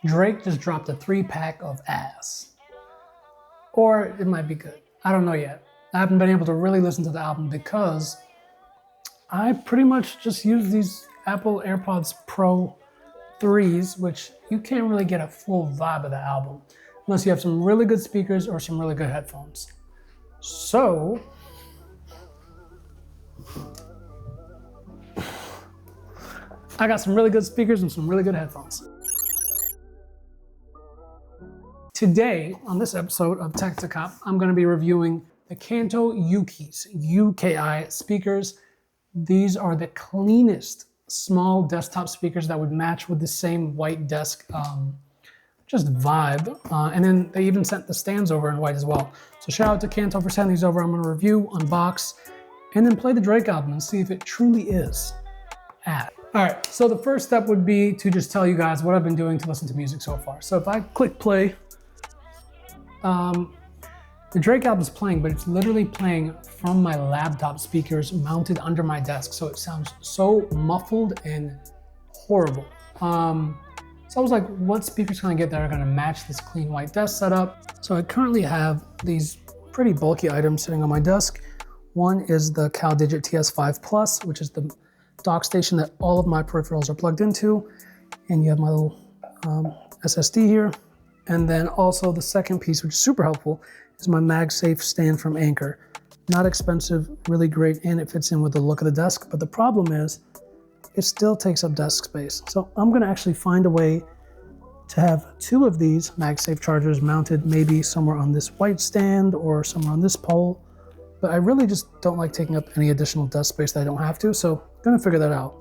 Drake just dropped a 3-pack of ass. Or it might be good. I don't know yet. I haven't been able to really listen to the album because I pretty much just use these Apple AirPods Pro 3s, which you can't really get a full vibe of the album unless you have some really good speakers or some really good headphones. So, I got some really good speakers and some really good headphones. Today, on this episode of Tech to Cop, I'm going to be reviewing the Kanto UKI speakers. These are the cleanest small desktop speakers that would match with the same white desk just vibe. And then they even sent the stands over in white as well. So shout out to Kanto for sending these over. I'm going to review, unbox, and then play the Drake album and see if it truly is ass. All right, so the first step would be to just tell you guys what I've been doing to listen to music so far. So if I click play, the Drake album is playing, but it's literally playing from my laptop speakers mounted under my desk. So it sounds so muffled and horrible. So I was like, what speakers can I get that are gonna match this clean white desk setup? So I currently have these pretty bulky items sitting on my desk. One is the CalDigit TS5 Plus, which is the dock station that all of my peripherals are plugged into. And you have my little SSD here. And then also the second piece, which is super helpful, is my MagSafe stand from Anker. Not expensive, really great, and it fits in with the look of the desk. But the problem is, it still takes up desk space. So I'm gonna actually find a way to have 2 of these MagSafe chargers mounted maybe somewhere on this white stand or somewhere on this pole. But I really just don't like taking up any additional desk space that I don't have to, so I'm gonna figure that out.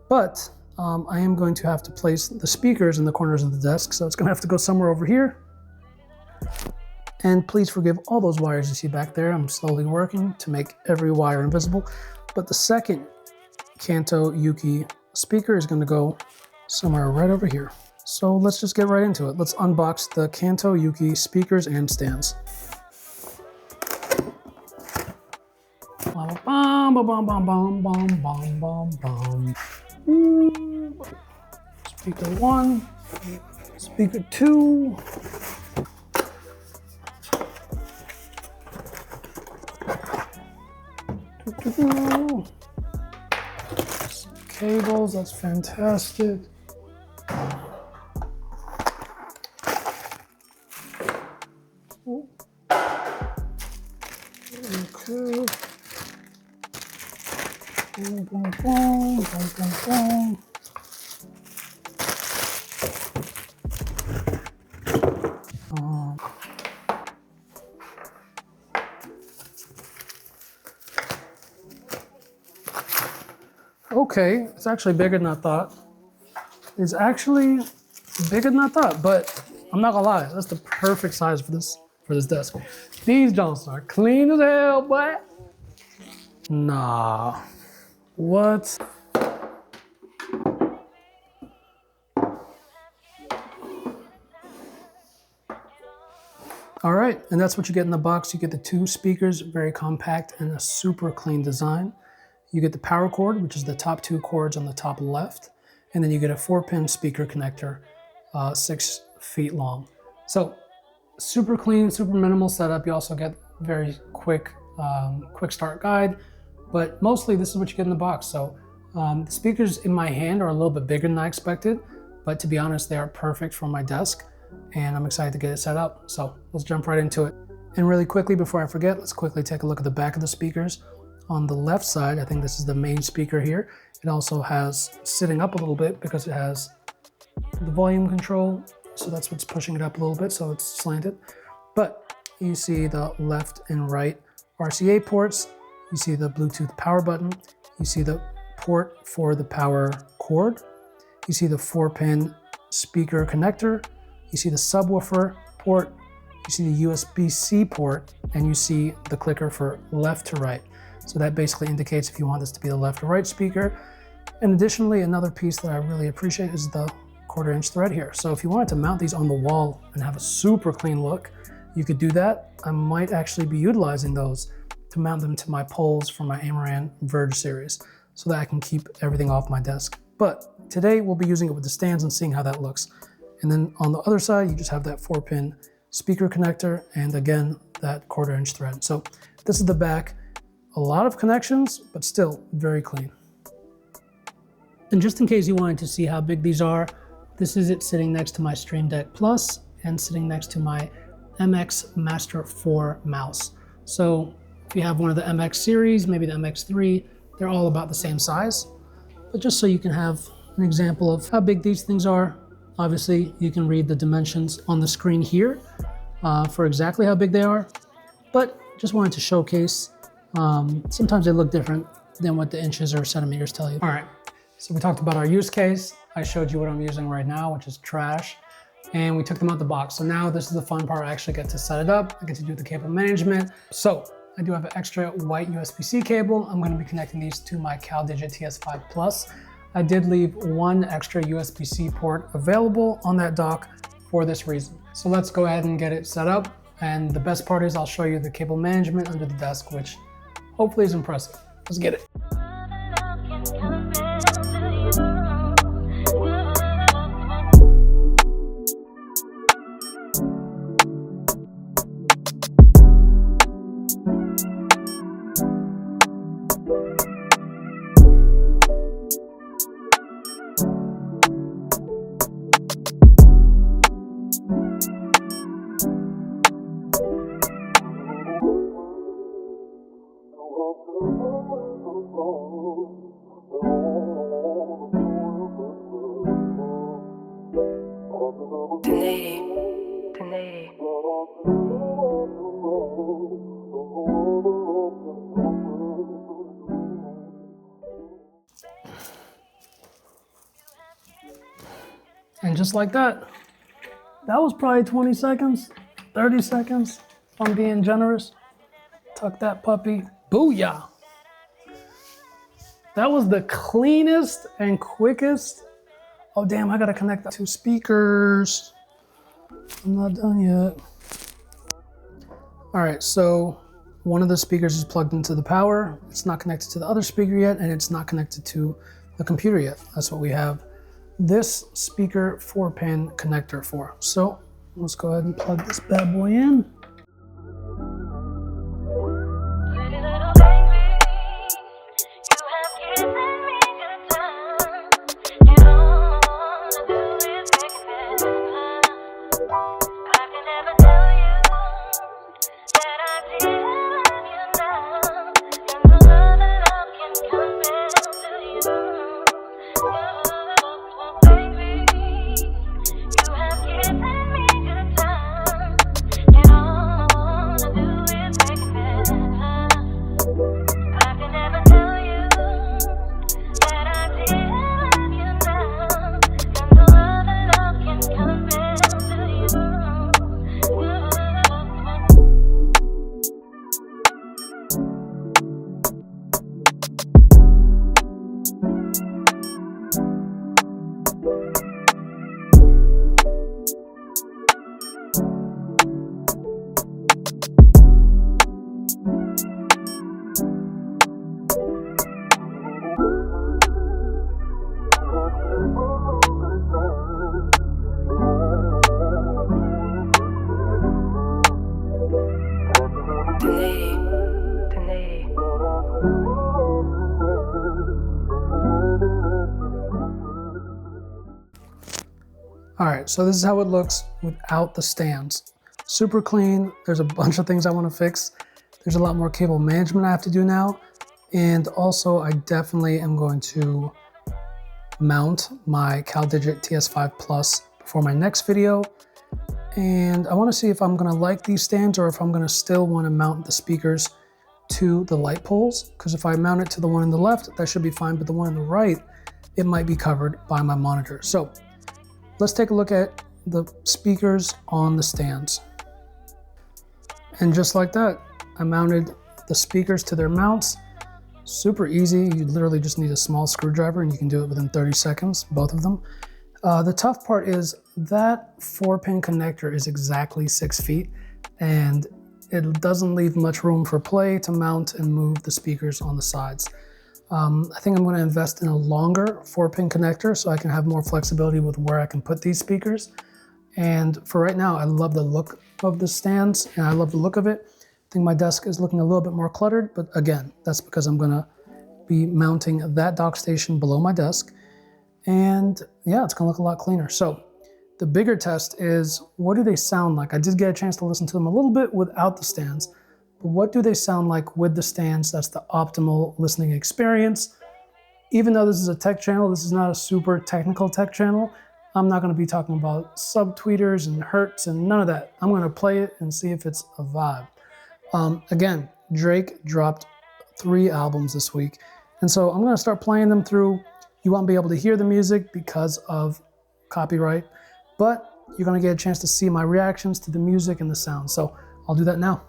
But I am going to have to place the speakers in the corners of the desk, so it's gonna have to go somewhere over here. And please forgive all those wires you see back there. I'm slowly working to make every wire invisible. But the second Kanto UKI speaker is gonna go somewhere right over here. So let's just get right into it. Let's unbox the Kanto UKI speakers and stands. Bum, bum, bum, bum, bum, bum, bum, bum, bum. Speaker 1, speaker 2. Cables, that's fantastic. Okay. Boom, boom, boom, boom, boom, boom. Okay, it's actually bigger than I thought. It's actually bigger than I thought, but I'm not gonna lie, that's the perfect size for this desk. These don'ts are clean as hell, boy. Nah. What? All right, and that's what you get in the box. You get the 2 speakers, very compact and a super clean design. You get the power cord, which is the top 2 cords on the top left, and then you get a 4-pin speaker connector, 6 feet long. So super clean, super minimal setup. You also get very quick start guide, but mostly this is what you get in the box. So the speakers in my hand are a little bit bigger than I expected, but to be honest, they are perfect for my desk, and I'm excited to get it set up. So let's jump right into it. And really quickly, before I forget, let's quickly take a look at the back of the speakers. On the left side, I think this is the main speaker here. It also has sitting up a little bit because it has the volume control. So that's what's pushing it up a little bit, so it's slanted. But you see the left and right RCA ports. You see the Bluetooth power button. You see the port for the power cord. You see the 4-pin speaker connector. You see the subwoofer port. You see the USB-C port, and you see the clicker for left to right. So that basically indicates if you want this to be the left or right speaker. And additionally, another piece that I really appreciate is the 1/4-inch thread here. So if you wanted to mount these on the wall and have a super clean look, you could do that. I might actually be utilizing those to mount them to my poles for my Amaran Verge series so that I can keep everything off my desk. But today we'll be using it with the stands and seeing how that looks. And then on the other side, you just have that 4-pin speaker connector, and again, that 1/4" thread. So this is the back. A lot of connections, but still very clean. And just in case you wanted to see how big these are, this is it sitting next to my Stream Deck Plus and sitting next to my MX Master 4 mouse. So if you have one of the MX series, maybe the MX3, they're all about the same size. But just so you can have an example of how big these things are, obviously you can read the dimensions on the screen here for exactly how big they are. But just wanted to showcase, sometimes they look different than what the inches or centimeters tell you. All right, so we talked about our use case. I showed you what I'm using right now, which is trash. And we took them out the box. So now this is the fun part. I actually get to set it up. I get to do the cable management. So I do have an extra white USB-C cable. I'm going to be connecting these to my CalDigit TS5 Plus. I did leave one extra USB-C port available on that dock for this reason. So let's go ahead and get it set up. And the best part is I'll show you the cable management under the desk, which hopefully is impressive. Let's get it. And just like that, that was probably 20 seconds, 30 seconds, if I'm being generous. Tuck that puppy, booyah. That was the cleanest and quickest. Oh damn, I gotta connect the 2 speakers. I'm not done yet. All right, so one of the speakers is plugged into the power. It's not connected to the other speaker yet, and it's not connected to the computer yet. That's what we have this speaker 4-pin connector for. So let's go ahead and plug this bad boy in. All right, so this is how it looks without the stands. Super clean. There's a bunch of things I want to fix. There's a lot more cable management I have to do now. And also I definitely am going to mount my CalDigit TS5 Plus before my next video. And I want to see if I'm going to like these stands or if I'm going to still want to mount the speakers to the light poles. Because if I mount it to the one on the left, that should be fine. But the one on the right, it might be covered by my monitor. So let's take a look at the speakers on the stands. And just like that, I mounted the speakers to their mounts. Super easy. You literally just need a small screwdriver and you can do it within 30 seconds, both of them. The tough part is that 4-pin connector is exactly 6 feet and it doesn't leave much room for play to mount and move the speakers on the sides. I think I'm going to invest in a longer 4-pin connector so I can have more flexibility with where I can put these speakers. And for right now, I love the look of the stands and I love the look of it. I think my desk is looking a little bit more cluttered, but again, that's because I'm gonna be mounting that dock station below my desk. And yeah, it's gonna look a lot cleaner. So the bigger test is, what do they sound like? I did get a chance to listen to them a little bit without the stands, but what do they sound like with the stands? That's the optimal listening experience. Even though this is a tech channel, this is not a super technical tech channel. I'm not gonna be talking about subtweeters and hertz and none of that. I'm gonna play it and see if it's a vibe. Again, Drake dropped 3 albums this week. And so I'm gonna start playing them through. You won't be able to hear the music because of copyright, but you're gonna get a chance to see my reactions to the music and the sound. So I'll do that now.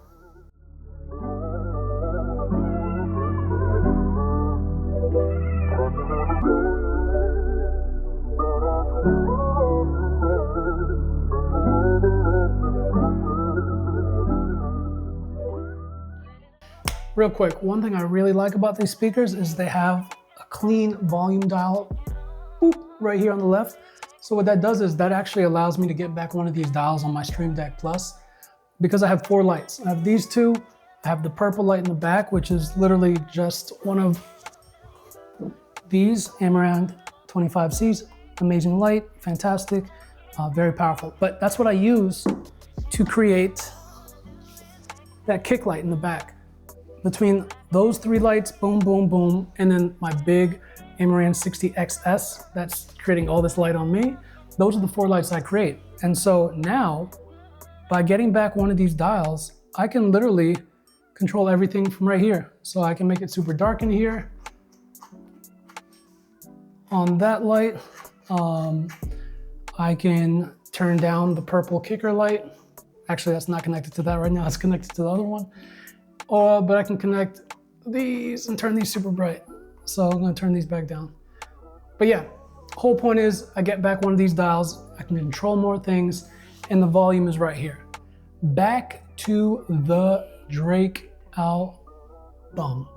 Real quick, one thing I really like about these speakers is they have a clean volume dial right here on the left. So what that does is that actually allows me to get back one of these dials on my Stream Deck Plus, because I have 4 lights. I have these 2, I have the purple light in the back, which is literally just one of these Amaran 25Cs. Amazing light, fantastic, very powerful. But that's what I use to create that kick light in the back. Between those 3 lights, boom, boom, boom, and then my big Amaran 60XS that's creating all this light on me, those are the 4 lights I create. And so now, by getting back one of these dials, I can literally control everything from right here. So I can make it super dark in here. On that light, I can turn down the purple kicker light. Actually, that's not connected to that right now, it's connected to the other one. But I can connect these and turn these super bright. So I'm gonna turn these back down. But yeah, whole point is I get back one of these dials, I can control more things, and the volume is right here. Back to the Drake album.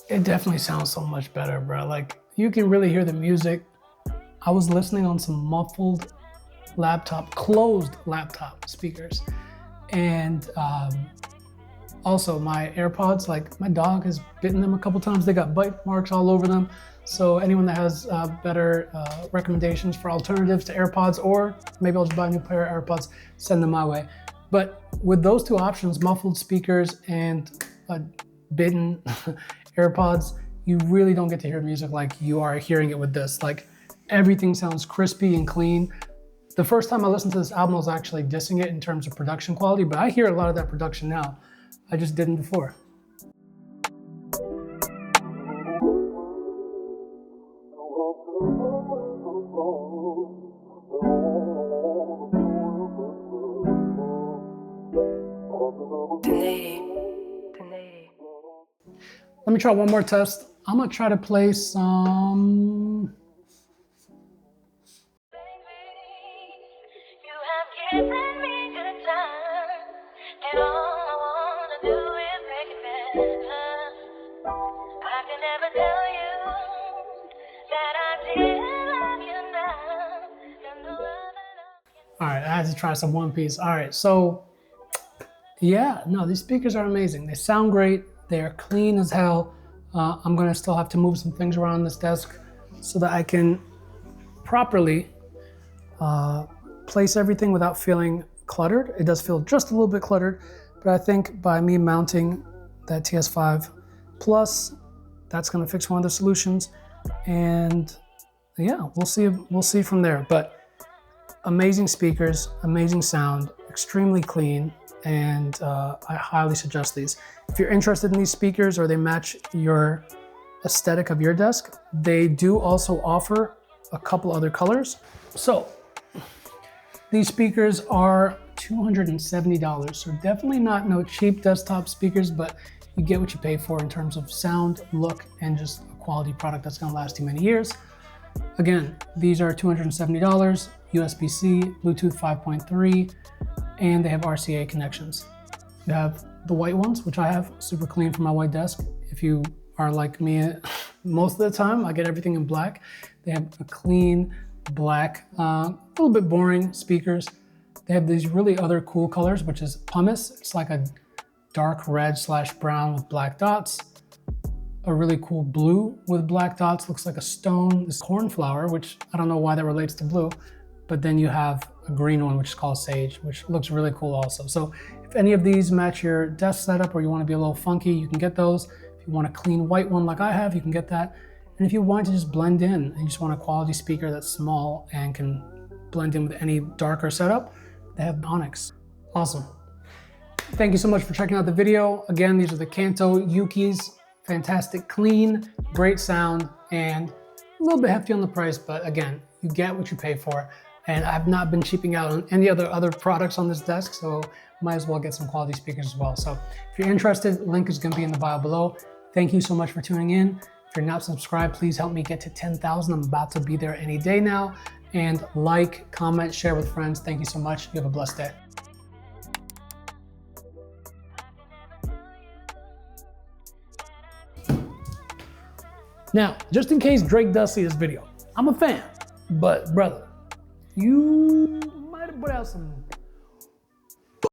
It definitely sounds so much better, bro. Like, you can really hear the music. I was listening on some muffled laptop, closed laptop speakers. And also my AirPods, like my dog has bitten them a couple times. They got bite marks all over them. So anyone that has better recommendations for alternatives to AirPods, or maybe I'll just buy a new pair of AirPods, send them my way. But with those 2 options, muffled speakers and bitten AirPods, you really don't get to hear music like you are hearing it with this. Like, everything sounds crispy and clean. The first time I listened to this album, I was actually dissing it in terms of production quality, but I hear a lot of that production now. I just didn't before. Let me try one more test. I'm gonna try to play some. All right, I had to try some One Piece. All right, so yeah, no, these speakers are amazing. They sound great. They are clean as hell. I'm gonna still have to move some things around this desk so that I can properly place everything without feeling cluttered. It does feel just a little bit cluttered, but I think by me mounting that TS5 Plus, that's gonna fix one of the solutions. And yeah, we'll see from there. But amazing speakers, amazing sound, extremely clean, and I highly suggest these. If you're interested in these speakers or they match your aesthetic of your desk, they do also offer a couple other colors. So these speakers are $270. So definitely not no cheap desktop speakers, but you get what you pay for in terms of sound, look, and just a quality product that's gonna last you many years. Again, these are $270, USB-C, Bluetooth 5.3, and they have RCA connections. You have the white ones, which I have, super clean for my white desk. If you are like me, most of the time I get everything in black. They have a clean black, a little bit boring speakers. They have these really other cool colors, which is pumice. It's like a dark red / brown with black dots. A really cool blue with black dots, looks like a stone. This cornflower, which I don't know why that relates to blue, but then you have a green one, which is called sage, which looks really cool also. So if any of these match your desk setup or you want to be a little funky, you can get those. If you want a clean white one like I have, you can get that. And if you want to just blend in and you just want a quality speaker that's small and can blend in with any darker setup, they have Onyx. Awesome. Thank you so much for checking out the video. Again, these are the Kanto UKIs. Fantastic, clean, great sound, and a little bit hefty on the price, but again, you get what you pay for. And I've not been cheaping out on any other products on this desk, so might as well get some quality speakers as well. So if you're interested, link is gonna be in the bio below. Thank you so much for tuning in. If you're not subscribed, please help me get to 10,000. I'm about to be there any day now. And like, comment, share with friends. Thank you so much. You have a blessed day. Now, just in case Drake does see this video, I'm a fan, but brother, you might have put out some